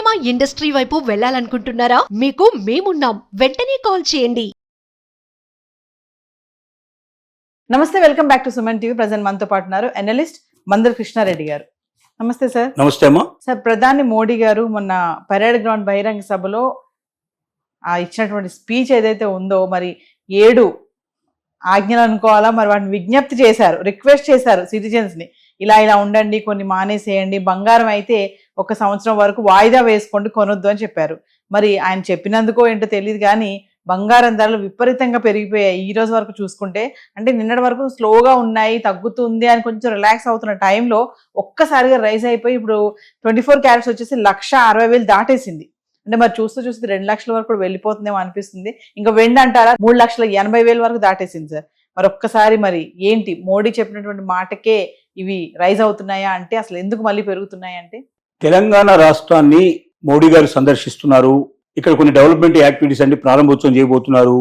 Cinema industry వైపు వెళ్ళాలనుకుంటున్నారా? మీకు మేమున్నాం. వెంటనే కాల్ చేయండి. నమస్తే, welcome back to Suman TV. Present మనతో పాటు ఉన్నారు అనలిస్ట్ మందర్ కృష్ణారెడ్డి గారు. నమస్తే సార్. నమస్తే అమ్మా. సార్, ప్రధాని మోడీ గారు మొన్న పరేడ్ గ్రౌండ్ బహిరంగ సభలో ఇచ్చినటువంటి స్పీచ్ ఏదైతే ఉందో, మరి 7 ఆజ్ఞలు అనుకోవాలా, మరి వాటిని విజ్ఞప్తి చేశారు, రిక్వెస్ట్ చేశారు సిటిజన్స్ ని, ఇలా ఉండండి, కొన్ని మానేసేయండి, బంగారం అయితే 1 సంవత్సరం వరకు వాయిదా వేసుకోండి, కొనొద్దు అని చెప్పారు. మరి ఆయన చెప్పినందుకో ఏంటో తెలియదు కానీ బంగారం ధరలు విపరీతంగా పెరిగిపోయాయి. ఈ రోజు వరకు చూసుకుంటే, అంటే నిన్నటి వరకు స్లోగా ఉన్నాయి, తగ్గుతుంది అని కొంచెం రిలాక్స్ అవుతున్న టైంలో ఒక్కసారిగా రైజ్ అయిపోయి ఇప్పుడు 24 క్యారెట్స్ వచ్చేసి 1,60,000 దాటేసింది. అంటే మరి చూస్తూ 2 లక్షల వరకు కూడా వెళ్ళిపోతుందేమో అనిపిస్తుంది. ఇంకా వెండి అంటారా 3,80,000 వరకు దాటేసింది సార్. మరి ఒక్కసారి మరి ఏంటి మోడీ చెప్పినటువంటి మాటకే ఇవి రైజ్ అవుతున్నాయా అంటే, అసలు ఎందుకు మళ్ళీ పెరుగుతున్నాయి అంటే? తెలంగాణ రాష్ట్రాన్ని మోడీ గారు సందర్శిస్తున్నారు. ఇక్కడ కొన్ని డెవలప్మెంట్ యాక్టివిటీస్ అన్ని ప్రారంభోత్సవం చేయబోతున్నారు,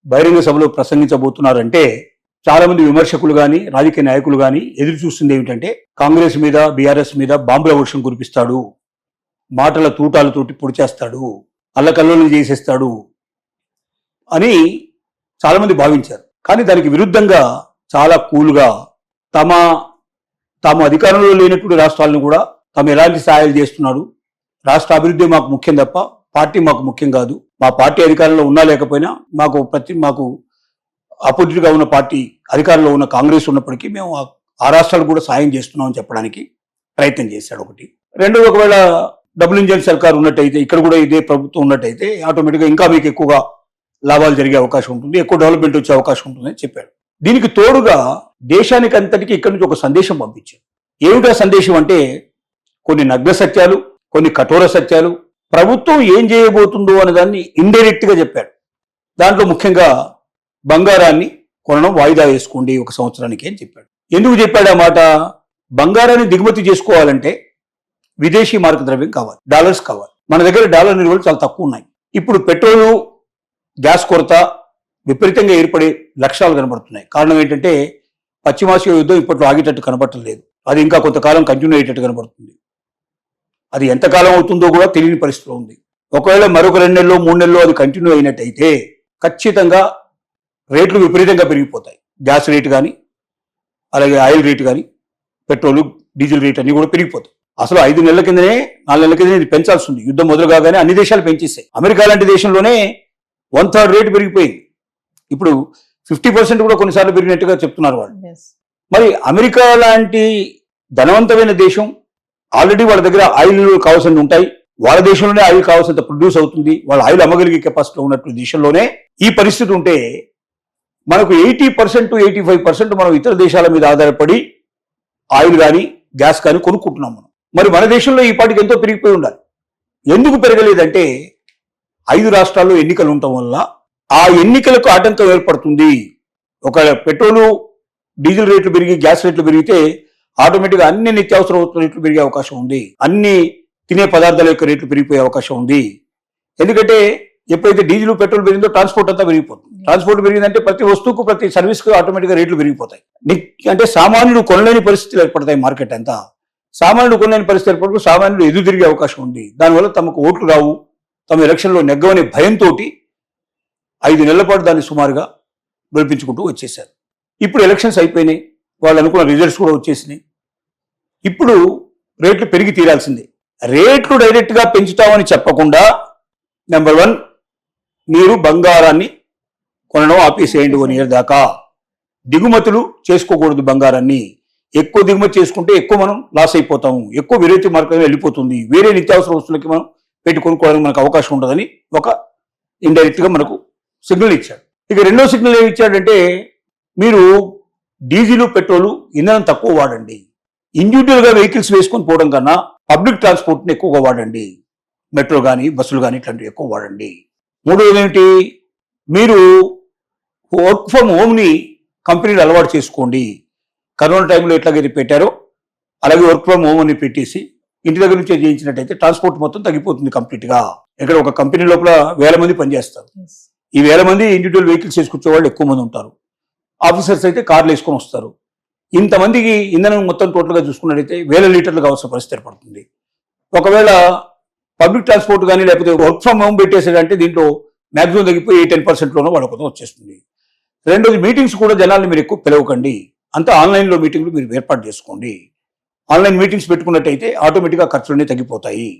బహిరంగ సభలో ప్రసంగించబోతున్నారు అంటే చాలా మంది విమర్శకులు గాని, రాజకీయ నాయకులు గాని ఎదురు చూస్తుంది ఏమిటంటే, కాంగ్రెస్ మీద, బీఆర్ఎస్ మీద బాంబుల వర్షం కురిపిస్తాడు, మాటల తూటాలతోటి పొడి చేస్తాడు, అల్లకల్లోలం చేసేస్తాడు అని చాలా మంది భావించారు. కానీ దానికి విరుద్ధంగా చాలా కూల్గా తాము అధికారంలో లేనటువంటి రాష్ట్రాలను కూడా తాము ఎలాంటి సహాయాలు చేస్తున్నాడు, రాష్ట్ర అభివృద్ధి మాకు ముఖ్యం తప్ప పార్టీ మాకు ముఖ్యం కాదు, మా పార్టీ అధికారంలో ఉన్నా లేకపోయినా మాకు అపోజిట్ గా ఉన్న పార్టీ అధికారంలో ఉన్న కాంగ్రెస్ ఉన్నప్పటికీ మేము ఆ రాష్ట్రాలకు కూడా సాయం చేస్తున్నామని చెప్పడానికి ప్రయత్నం చేశాడు. ఒకటి. రెండోది, ఒకవేళ డబుల్ ఇంజన్ సర్కార్ ఉన్నట్టయితే, ఇక్కడ కూడా ఇదే ప్రభుత్వం ఉన్నట్టయితే ఆటోమేటిక్గా ఇంకా మీకు ఎక్కువగా లాభాలు జరిగే అవకాశం ఉంటుంది, ఎక్కువ డెవలప్మెంట్ వచ్చే అవకాశం ఉంటుంది అని చెప్పాడు. దీనికి తోడుగా దేశానికి అంతటికీ ఇక్కడి నుంచి ఒక సందేశం పంపించాడు. ఏమిటా సందేశం అంటే, కొన్ని నగ్న సత్యాలు, కొన్ని కఠోర సత్యాలు, ప్రభుత్వం ఏం చేయబోతుందో అనే దాన్ని ఇండైరెక్ట్ గా చెప్పాడు. దాంట్లో ముఖ్యంగా బంగారాన్ని కొనడం వాయిదా వేసుకోండి 1 సంవత్సరానికి అని చెప్పాడు. ఎందుకు చెప్పాడు ఆ మాట? బంగారాన్ని దిగుమతి చేసుకోవాలంటే విదేశీ మార్క ద్రవ్యం కావాలి, డాలర్స్ కావాలి. మన దగ్గర డాలర్ నిల్వలు చాలా తక్కువ ఉన్నాయి. ఇప్పుడు పెట్రోలు, గ్యాస్ కొరత విపరీతంగా ఏర్పడే లక్ష్యాలు కనబడుతున్నాయి. కారణం ఏంటంటే, పశ్చిమాసియా యుద్ధం ఇప్పట్లో ఆగేటట్టు కనబడలేదు, అది ఇంకా కొంతకాలం కంటిన్యూ అయ్యేటట్టు కనబడుతుంది. అది ఎంతకాలం అవుతుందో కూడా తెలియని పరిస్థితిలో ఉంది. ఒకవేళ మరొక 2 నెలల్లో 3 నెలల్లో అది కంటిన్యూ అయినట్టయితే ఖచ్చితంగా రేట్లు విపరీతంగా పెరిగిపోతాయి. గ్యాస్ రేటు కానీ, అలాగే ఆయిల్ రేటు కానీ, పెట్రోలు, డీజిల్ రేట్ అన్ని కూడా పెరిగిపోతాయి. అసలు 5 నెలల కిందనే, 4 నెలల కిందనే ఇది పెంచాల్సి ఉంది. యుద్ధం మొదలు కాగానే అన్ని దేశాలు పెంచేస్తాయి. అమెరికా లాంటి దేశంలోనే 1/3 రేటు పెరిగిపోయింది. ఇప్పుడు 50% కూడా కొన్నిసార్లు పెరిగినట్టుగా చెప్తున్నారు వాళ్ళు. మరి అమెరికా లాంటి ధనవంతమైన దేశం, ఆల్రెడీ వాళ్ళ దగ్గర ఆయిల్ కావాల్సినవి ఉంటాయి, వాళ్ళ దేశంలోనే ఆయిల్ కావాల్సినంత ప్రొడ్యూస్ అవుతుంది, వాళ్ళ ఆయిల్ అమ్మగలిగే కెపాసిటీ ఉన్నట్టు దేశంలోనే ఈ పరిస్థితి ఉంటే, మనకు 80% 85% మనం ఇతర దేశాల మీద ఆధారపడి ఆయిల్ కానీ, గ్యాస్ కానీ కొనుక్కుంటున్నాం మనం. మరి మన దేశంలో ఈ పాటికి ఎంతో పెరిగిపోయి ఉండాలి. ఎందుకు పెరగలేదంటే, 5 రాష్ట్రాల్లో ఎన్నికలు ఉండటం వల్ల ఆ ఎన్నికలకు ఆటంకం ఏర్పడుతుంది. ఒక పెట్రోలు, డీజిల్ రేట్లు పెరిగి, గ్యాస్ రేట్లు పెరిగితే ఆటోమేటిక్గా అన్ని నిత్యావసర రేట్లు పెరిగే అవకాశం ఉంది, అన్ని తినే పదార్థాల యొక్క రేట్లు పెరిగిపోయే అవకాశం ఉంది. ఎందుకంటే ఎప్పుడైతే డీజిల్, పెట్రోల్ పెరిగిందో ట్రాన్స్పోర్ట్ అంతా పెరిగిపోతుంది. ట్రాన్స్పోర్ట్ పెరిగిందంటే ప్రతి వస్తువుకు, ప్రతి సర్వీస్కు ఆటోమేటిక్గా రేట్లు పెరిగిపోతాయి. అంటే సామాన్యుడు కొనలేని పరిస్థితులు ఏర్పడతాయి. మార్కెట్ అంతా సామాన్యుడు కొనలేని పరిస్థితి ఏర్పడుతూ సామాన్యుడు ఎదురు తిరిగే అవకాశం ఉంది. దానివల్ల తమకు ఓట్లు రావు, తమ ఎలక్షన్లో నెగ్గవనే భయంతో 5 నెలల పాటు దాన్ని సుమారుగా గెలిపించుకుంటూ వచ్చేశారు. ఇప్పుడు ఎలక్షన్స్ అయిపోయినాయి, వాళ్ళు అనుకున్న రిజల్ట్స్ కూడా వచ్చేసినాయి. ఇప్పుడు రేట్లు పెరిగి తీరాల్సిందే. రేట్లు డైరెక్ట్ గా పెంచుతామని చెప్పకుండా, నెంబర్ 1, మీరు బంగారాన్ని కొనడం ఆపేసేయండి 1 ఇయర్ దాకా. దిగుమతులు చేసుకోకూడదు బంగారాన్ని. ఎక్కువ దిగుమతి చేసుకుంటే ఎక్కువ మనం లాస్ అయిపోతాము, ఎక్కువ విదేశీ మార్కెట్ వెళ్ళిపోతుంది, వేరే నిత్యావసర వస్తువులకి మనం పెట్టి కొనుక్కోవడానికి మనకు అవకాశం ఉండదని ఒక ఇండైరెక్ట్ గా మనకు సిగ్నల్ ఇచ్చాడు. ఇక రెండో సిగ్నల్ ఏమి ఇచ్చాడంటే, మీరు డీజిల్, పెట్రోలు, ఇంధనం తక్కువ వాడండి, ఇండివిజువల్ గా వెహికల్స్ వేసుకొని పోవడం కన్నా పబ్లిక్ ట్రాన్స్పోర్ట్ని ఎక్కువగా వాడండి, మెట్రో కానీ, బస్సులు కానీ ఇట్లాంటివి ఎక్కువ వాడండి. మూడోది ఏమిటి, మీరు వర్క్ ఫ్రమ్ హోమ్ని కంపెనీలు అలవాటు చేసుకోండి. కరోనా టైంలో ఎట్లాగైతే పెట్టారో అలాగే వర్క్ ఫ్రమ్ హోమ్ అని పెట్టేసి ఇంటి దగ్గర నుంచే చేయించినట్టయితే ట్రాన్స్పోర్ట్ మొత్తం తగ్గిపోతుంది కంప్లీట్గా. ఇక్కడ ఒక కంపెనీ లోపల 1000 మంది పనిచేస్తారు. ఈ 1000 మంది ఇండివిజువల్ వెహికల్స్ వేసుకొచ్చే వాళ్ళు ఎక్కువ మంది ఉంటారు. ఆఫీసర్స్ అయితే కార్లు వేసుకొని వస్తారు. ఇంతమందికి ఇంధనం మొత్తం టోటల్గా చూసుకున్నట్టయితే 1000 లీటర్లు కావాల్సిన పరిస్థితి ఏర్పడుతుంది. ఒకవేళ పబ్లిక్ ట్రాన్స్పోర్ట్ కానీ లేకపోతే వర్క్ ఫ్రమ్ హోమ్ పెట్టేసాడంటే దీంట్లో మ్యాక్సిమం తగ్గిపోయి 10%లోనో వాళ్ళకొక వచ్చేస్తుంది. రెండోది మీటింగ్స్ కూడా జనాల్ని మీరు ఎక్కువ పిలవకండి, అంతా ఆన్లైన్లో మీటింగ్లు మీరు ఏర్పాటు చేసుకోండి. ఆన్లైన్ మీటింగ్స్ పెట్టుకున్నట్టయితే ఆటోమేటిక్గా ఖర్చులన్నీ తగ్గిపోతాయి.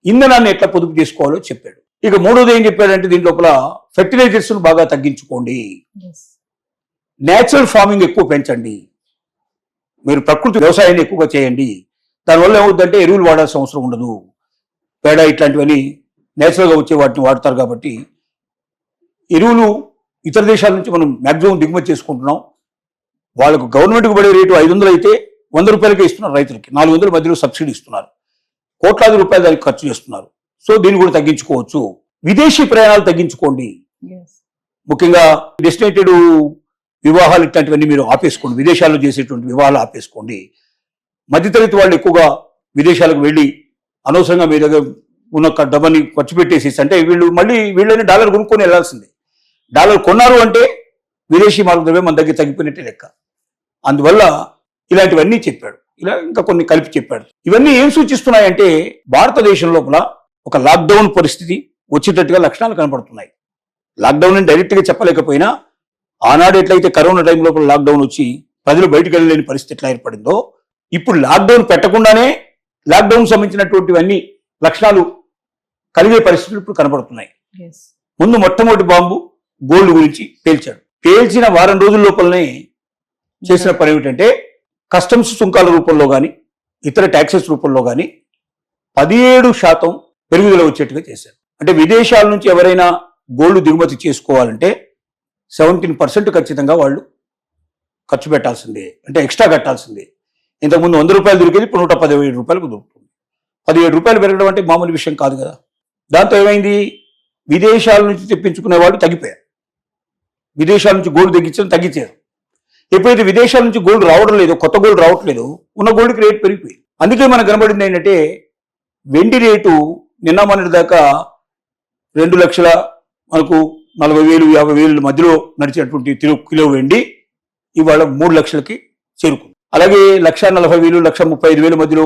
ఇంధనాన్ని ఎట్లా పొదుపు చేసుకోవాలో చెప్పాడు. ఇక మూడోది ఏం చెప్పాడంటే దీని లోపల ఫెర్టిలైజర్స్ బాగా తగ్గించుకోండి, నేచురల్ ఫార్మింగ్ ఎక్కువ పెంచండి, మీరు ప్రకృతి వ్యవసాయాన్ని ఎక్కువగా చేయండి. దానివల్ల ఏమవుతుందంటే ఎరువులు వాడాల్సిన అవసరం ఉండదు, పేడ ఇట్లాంటివన్నీ నేచురల్గా వచ్చే వాటిని వాడతారు కాబట్టి ఎరువులు ఇతర దేశాల నుంచి మనం మ్యాక్సిమం దిగుమతి చేసుకుంటున్నాం. వాళ్ళకు గవర్నమెంట్కి పడే రేటు 500 అయితే 100 రూపాయలకే ఇస్తున్నారు రైతులకి, 400 మధ్యలో సబ్సిడీ ఇస్తున్నారు, కోట్లాది రూపాయలు దానికి ఖర్చు చేస్తున్నారు. సో దీన్ని కూడా తగ్గించుకోవచ్చు. విదేశీ ప్రయాణాలు తగ్గించుకోండి, ముఖ్యంగా డెస్టినేటెడ్ వివాహాలు ఇట్లాంటివన్నీ మీరు ఆపేసుకోండి, విదేశాల్లో చేసేటువంటి వివాహాలు ఆపేసుకోండి. మధ్యతరగతి వాళ్ళు ఎక్కువగా విదేశాలకు వెళ్ళి అనవసరంగా మీ దగ్గర ఉన్న డబ్బని ఖర్చు పెట్టేసి అంటే వీళ్ళని డాలర్ కొనుక్కొని వెళ్లాల్సిందే. డాలర్ కొన్నారు అంటే విదేశీ మార్గద్రవ్యం మన దగ్గర తగ్గిపోయినట్టే లెక్క. అందువల్ల ఇలాంటివన్నీ చెప్పాడు. ఇలా ఇంకా కొన్ని కలిపి చెప్పాడు. ఇవన్నీ ఏం సూచిస్తున్నాయంటే భారతదేశం లోపల ఒక లాక్డౌన్ పరిస్థితి వచ్చేటట్టుగా లక్షణాలు కనపడుతున్నాయి. లాక్డౌన్ అని డైరెక్ట్గా చెప్పలేకపోయినా ఆనాడు ఎట్లయితే కరోనా టైం లోపల లాక్డౌన్ వచ్చి ప్రజలు బయటకు వెళ్ళలేని పరిస్థితి ఎట్లా ఏర్పడిందో ఇప్పుడు లాక్డౌన్ పెట్టకుండానే లాక్డౌన్ సంబంధించినటువంటివన్నీ లక్షణాలు కలిగే పరిస్థితులు ఇప్పుడు కనబడుతున్నాయి. ముందు మొట్టమొదటి బాంబు గోల్డ్ గురించి పేల్చాడు. పేల్చిన వారం రోజుల లోపలనే చేసిన పని ఏమిటంటే కస్టమ్స్ సుంకాల రూపంలో కానీ ఇతర ట్యాక్సెస్ రూపంలో కానీ 17% పెరుగుదల వచ్చేట్టుగా చేశారు. అంటే విదేశాల నుంచి ఎవరైనా గోల్డ్ దిగుమతి చేసుకోవాలంటే 17% ఖచ్చితంగా వాళ్ళు ఖర్చు పెట్టాల్సిందే, అంటే ఎక్స్ట్రా కట్టాల్సిందే. ఇంతకుముందు 100 రూపాయలు దొరికేది ఇప్పుడు 117 రూపాయలకు దొరుకుతుంది. 17 రూపాయలు పెరగడం అంటే మామూలు విషయం కాదు కదా. దాంతో ఏమైంది, విదేశాల నుంచి తెప్పించుకునే వాళ్ళు తగ్గిపోయారు, విదేశాల నుంచి గోల్డ్ తగ్గించారు. ఎప్పుడైతే విదేశాల నుంచి గోల్డ్ రావడం లేదో, కొత్త గోల్డ్ రావట్లేదు, ఉన్న గోల్డ్కి రేటు పెరిగిపోయింది. అందుకే మనకు కనబడింది ఏంటంటే వెండి రేటు నిన్న మొన్నటి దాకా 2 లక్షల మనకు 40,000 50,000 మధ్యలో నడిచేటువంటి కిలో వెండి ఇవాళ 3 లక్షలకి చేరుకుంది. అలాగే 1,40,000 1,35,000 మధ్యలో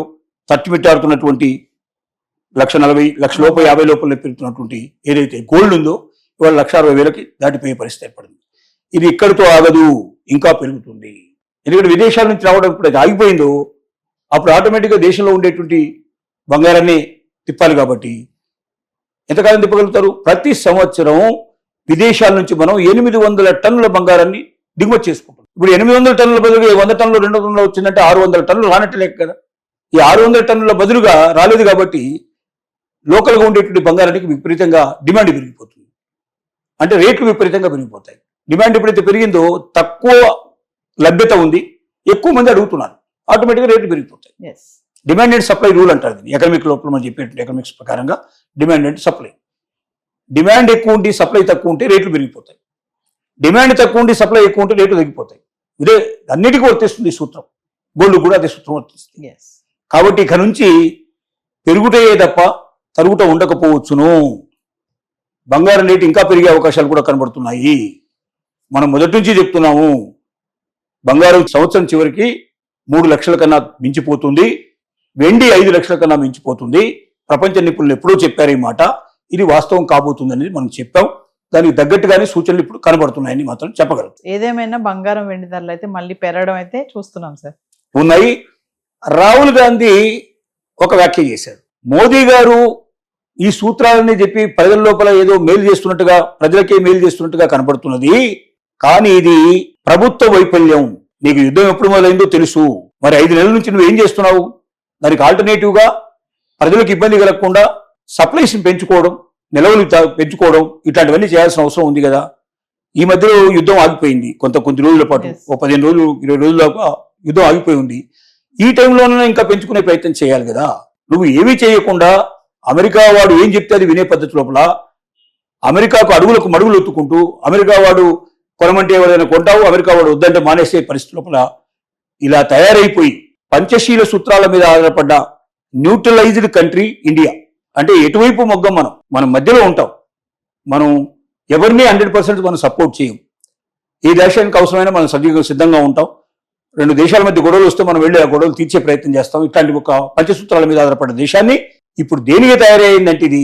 తట్టిమిట్టాడుతున్నటువంటి 1,40,000 1,50,000 లోపల పెరుగుతున్నటువంటి ఏదైతే గోల్డ్ ఉందో ఇవాళ 1,60,000కి దాటిపోయే పరిస్థితి ఏర్పడింది. ఇది ఇక్కడితో ఆగదు, ఇంకా పెరుగుతుంది. ఎందుకంటే విదేశాల నుంచి రావడం ఇప్పుడు ఆగిపోయిందో అప్పుడు ఆటోమేటిక్గా దేశంలో ఉండేటువంటి బంగారాన్ని తిప్పాలి కాబట్టి ఎంతకాలం తిప్పగలుగుతారు? ప్రతి సంవత్సరం విదేశాల నుంచి మనం 800 టన్నుల బంగారాన్ని దిగుమతి చేసుకుంటాం. ఇప్పుడు 800 టన్నుల బదులుగా 100 టన్నులు 200 టన్నులు వచ్చిందంటే 600 టన్నులు రానట్టు లెక్క కదా. ఈ 600 టన్నుల బదులుగా రాలేదు కాబట్టి లోకల్గా ఉండేటువంటి బంగారానికి విపరీతంగా డిమాండ్ పెరిగిపోతుంది. అంటే రేట్లు విపరీతంగా పెరిగిపోతాయి. డిమాండ్ ఎప్పుడైతే పెరిగిందో తక్కువ లభ్యత ఉంది, ఎక్కువ మంది అడుగుతున్నారు, ఆటోమేటిక్గా రేట్లు పెరిగిపోతాయి. డిమాండ్ అండ్ సప్లై రూల్ అంటారు దీన్ని. ఎకనామిక్ లోపల మనం చెప్పేటువంటి ఎకనామిక్స్ ప్రకారంగా డిమాండ్ అండ్ సప్లై. డిమాండ్ ఎక్కువ ఉండి సప్లై తక్కువ ఉంటే రేట్లు పెరిగిపోతాయి, డిమాండ్ తక్కువ ఉండి సప్లై ఎక్కువ ఉంటే రేట్లు తగ్గిపోతాయి. ఇదే అన్నిటికీ వర్తిస్తుంది ఈ సూత్రం, గోల్డ్ కూడా అదే సూత్రం వర్తిస్తుంది. కాబట్టి ఇక నుంచి పెరుగుటయే తప్ప తరుగుట ఉండకపోవచ్చును. బంగారం రేటు ఇంకా పెరిగే అవకాశాలు కూడా కనబడుతున్నాయి. మనం మొదటి నుంచి చెప్తున్నాము, బంగారం సంవత్సరం చివరికి 3 లక్షల కన్నా మించిపోతుంది, వెండి 5 లక్షల కన్నా మించిపోతుంది. ప్రపంచ నిపుణులు ఎప్పుడూ చెప్పారు ఈ మాట, ఇది వాస్తవం కాబోతుంది అనేది మనం చెప్పాం. దానికి తగ్గట్టుగానే సూచనలు ఇప్పుడు కనబడుతున్నాయని మాత్రం చెప్పగలం. ఏదేమైనా బంగారం వెండి ధరలు అయితే మళ్ళీ పెరగడం అయితే చూస్తున్నాం సార్, ఉన్నాయి. రాహుల్ గాంధీ ఒక వ్యాఖ్య చేశారు, మోదీ గారు ఈ సూత్రాలని చెప్పి ప్రజల లోపల ఏదో మేలు చేస్తున్నట్టుగా, ప్రజలకే మేలు చేస్తున్నట్టుగా కనబడుతున్నది, కానీ ఇది ప్రభుత్వ వైఫల్యం. నీకు యుద్ధం ఎప్పుడు మొదలైందో తెలుసు, మరి 5 నెలల నుంచి నువ్వేం చేస్తున్నావు? దానికి ఆల్టర్నేటివ్ గా ప్రజలకు ఇబ్బంది కలగకుండా సప్లైస్ పెంచుకోవడం, నిల్వలు పెంచుకోవడం, ఇట్లాంటివన్నీ చేయాల్సిన అవసరం ఉంది కదా. ఈ మధ్యలో యుద్ధం ఆగిపోయింది కొద్ది రోజుల పాటు, 15 రోజులు 20 రోజుల యుద్ధం ఆగిపోయి ఉంది. ఈ టైంలోనే ఇంకా పెంచుకునే ప్రయత్నం చేయాలి కదా. నువ్వు ఏమీ చేయకుండా అమెరికా వాడు ఏం చెప్తే అది వినే పద్ధతి లోపల అమెరికాకు అడుగులకు మడుగులు ఒత్తుకుంటూ, అమెరికా వాడు కొనమంటే ఎవరైనా కొంటావు, అమెరికా వాడు వద్దంటే మానేసే పరిస్థితి లోపల ఇలా తయారైపోయి పంచశీల సూత్రాల మీద ఆధారపడ్డ న్యూట్రలైజ్డ్ కంట్రీ ఇండియా. అంటే ఎటువైపు మొగ్గం మనం మధ్యలో ఉంటాం. మనం ఎవరిని 100% మనం సపోర్ట్ చేయం. ఏ దేశానికి అవసరమైన మనం సిద్ధంగా ఉంటాం. 2 దేశాల మధ్య గొడవలు వస్తే మనం వెళ్ళి ఆ గొడవలు తీర్చే ప్రయత్నం చేస్తాం. ఇట్లాంటి ఒక పంచసూత్రాల మీద ఆధారపడ్డ దేశాన్ని ఇప్పుడు దేనిగా తయారైందంటే ఇది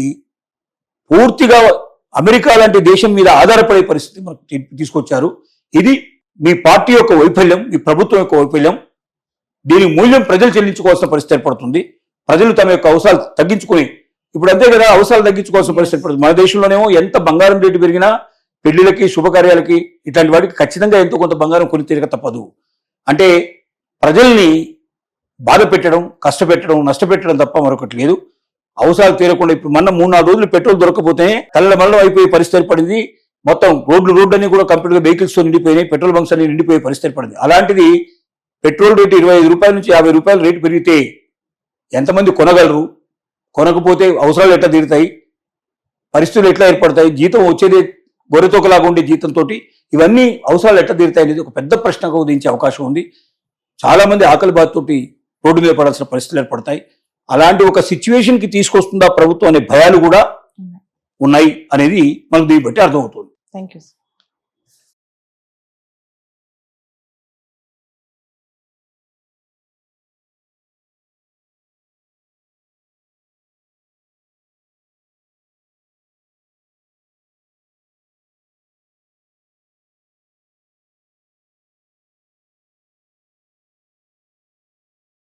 పూర్తిగా అమెరికా లాంటి దేశం మీద ఆధారపడే పరిస్థితి మనకు తీసుకొచ్చారు. ఇది మీ పార్టీ యొక్క వైఫల్యం, మీ ప్రభుత్వం యొక్క వైఫల్యం. దీని మూల్యం ప్రజలు చెల్లించుకోవాల్సిన పరిస్థితి ఏర్పడుతుంది. ప్రజలు తమ యొక్క అవసరాలు తగ్గించుకుని, ఇప్పుడు అంతే కదా, అవసరాలు తగ్గించుకోవాల్సిన పరిస్థితి ఏర్పడుతుంది. మన దేశంలోనేమో ఎంత బంగారం రేటు పెరిగినా పెళ్లిళ్ళకి, శుభకార్యాలకి, ఇట్లాంటి వాటికి ఖచ్చితంగా ఎంతో కొంత బంగారం కొని తీరక తప్పదు. అంటే ప్రజల్ని బాధ పెట్టడం, కష్టపెట్టడం, నష్టపెట్టడం తప్ప మరొకటి లేదు. అవసరాలు తీరకుండా ఇప్పుడు మొన్న 3-4 రోజులు పెట్రోల్ దొరకకపోతే తల్లమల్లం అయిపోయే పరిస్థితి ఏర్పడింది. మొత్తం రోడ్లన్నీ కూడా కంప్లీట్గా వెహికల్స్తో నిండిపోయినాయి, పెట్రోల్ బంక్స్ అన్ని నిండిపోయే పరిస్థితి ఏర్పడింది. అలాంటిది పెట్రోల్ రేటు 25 రూపాయల నుంచి 50 రూపాయల రేటు పెరిగితే ఎంతమంది కొనగలరు? కొనకపోతే అవసరాలు ఎట్లా తీరుతాయి? పరిస్థితులు ఎట్లా ఏర్పడతాయి? జీతం వచ్చేది గొర్రెతోకలాగా ఉండే జీతంతో ఇవన్నీ అవసరాలు ఎట్లా తీరుతాయి అనేది ఒక పెద్ద ప్రశ్నగా ఉదయించే అవకాశం ఉంది. చాలా మంది ఆకలి బాధతోటి రోడ్డు మీద పడాల్సిన పరిస్థితులు ఏర్పడతాయి. అలాంటి ఒక సిచ్యువేషన్ కి తీసుకొస్తుందా ప్రభుత్వం అనే భయాలు కూడా ఉన్నాయి అనేది మనకు దీన్ని బట్టి అర్థమవుతుంది. Thank you.